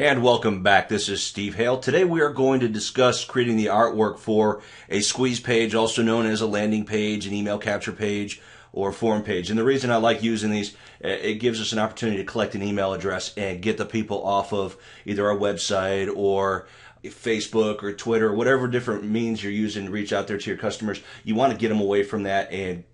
And welcome back. This is Steve Hale. Today we are going to discuss creating the artwork for a squeeze page, also known as a landing page, an email capture page, or form page. And the reason I like using these, it gives us an opportunity to collect an email address and get the people off of either our website or Facebook or Twitter, whatever different means you're using to reach out there to your customers. You want to get them away from that and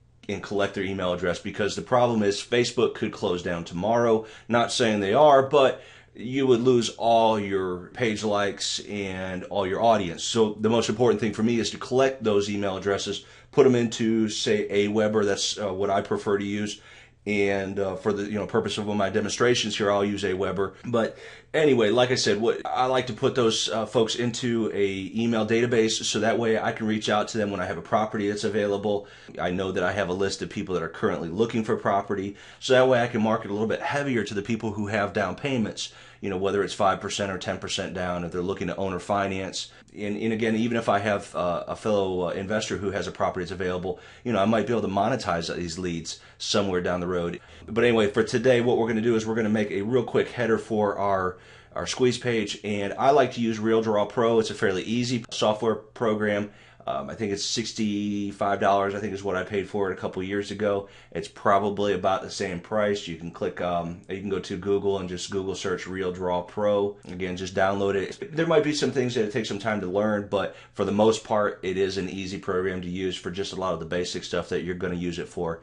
collect their email address, because the problem is Facebook could close down tomorrow. Not saying they are, but you would lose all your page likes and all your audience. So the most important thing for me is to collect those email addresses, put them into, say, Aweber. That's what I prefer to use. And for the purpose of my demonstrations here, I'll use Aweber. But anyway, like I said, what I like to put those folks into a email database, so that way I can reach out to them when I have a property that's available. I know that I have a list of people that are currently looking for property, so that way I can market a little bit heavier to the people who have down payments. Whether it's 5% or 10% down, if they're looking to owner finance. And again, even if I have a fellow investor who has a property that's available, I might be able to monetize these leads somewhere down the road. But anyway, for today, what we're going to do is we're going to make a real quick header for our squeeze page. And I like to use RealDraw Pro. It's a fairly easy software program. I think it's $65, I think is what I paid for it a couple years ago. It's probably about the same price. You can click, you can go to Google and just Google search RealDraw Pro. Again, just download it. There might be some things that it takes some time to learn, but for the most part, it is an easy program to use for just a lot of the basic stuff that you're going to use it for.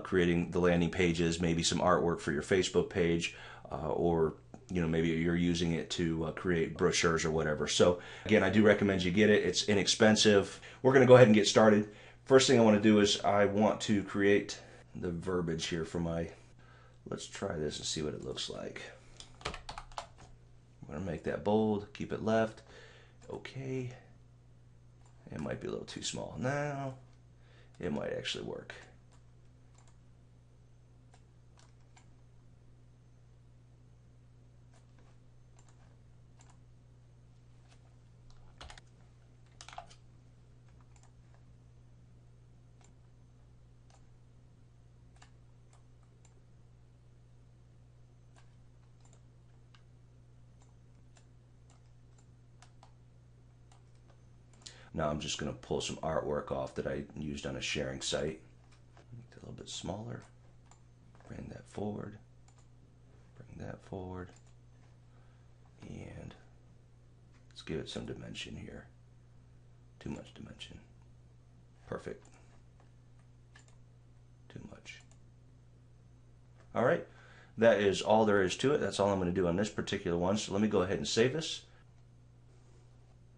Creating the landing pages, maybe some artwork for your Facebook page, or maybe you're using it to create brochures or whatever. So again, I do recommend you get it. It's inexpensive. We're going to go ahead and get started. First thing I want to do is I want to create the verbiage here for let's try this and see what it looks like. I'm going to make that bold, keep it left. Okay. It might be a little too small. Now it might actually work. Now I'm just going to pull some artwork off that I used on a sharing site. Make it a little bit smaller. Bring that forward. Bring that forward. And let's give it some dimension here. Too much dimension. Perfect. Too much. All right. That is all there is to it. That's all I'm going to do on this particular one. So let me go ahead and save this.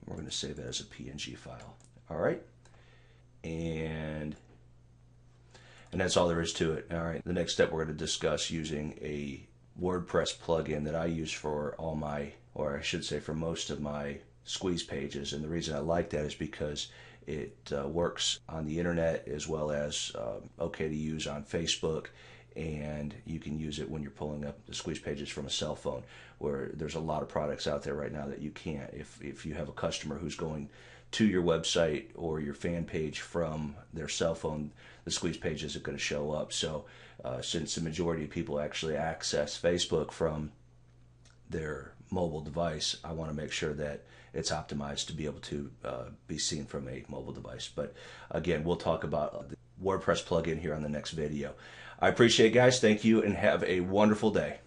We're going to save that as a PNG file. All right. And that's all there is to it. All right. The next step, we're going to discuss using a WordPress plugin that I use for all my, or I should say for most of my squeeze pages. And the reason I like that is because it works on the internet as well as okay to use on Facebook. And you can use it when you're pulling up the squeeze pages from a cell phone, where there's a lot of products out there right now that you can't. If you have a customer who's going to your website or your fan page from their cell phone, the squeeze page isn't going to show up. So since the majority of people actually access Facebook from their mobile device, I want to make sure that it's optimized to be able to be seen from a mobile device. But again, we'll talk about the WordPress plugin here on the next video. I appreciate it, guys. Thank you, and have a wonderful day.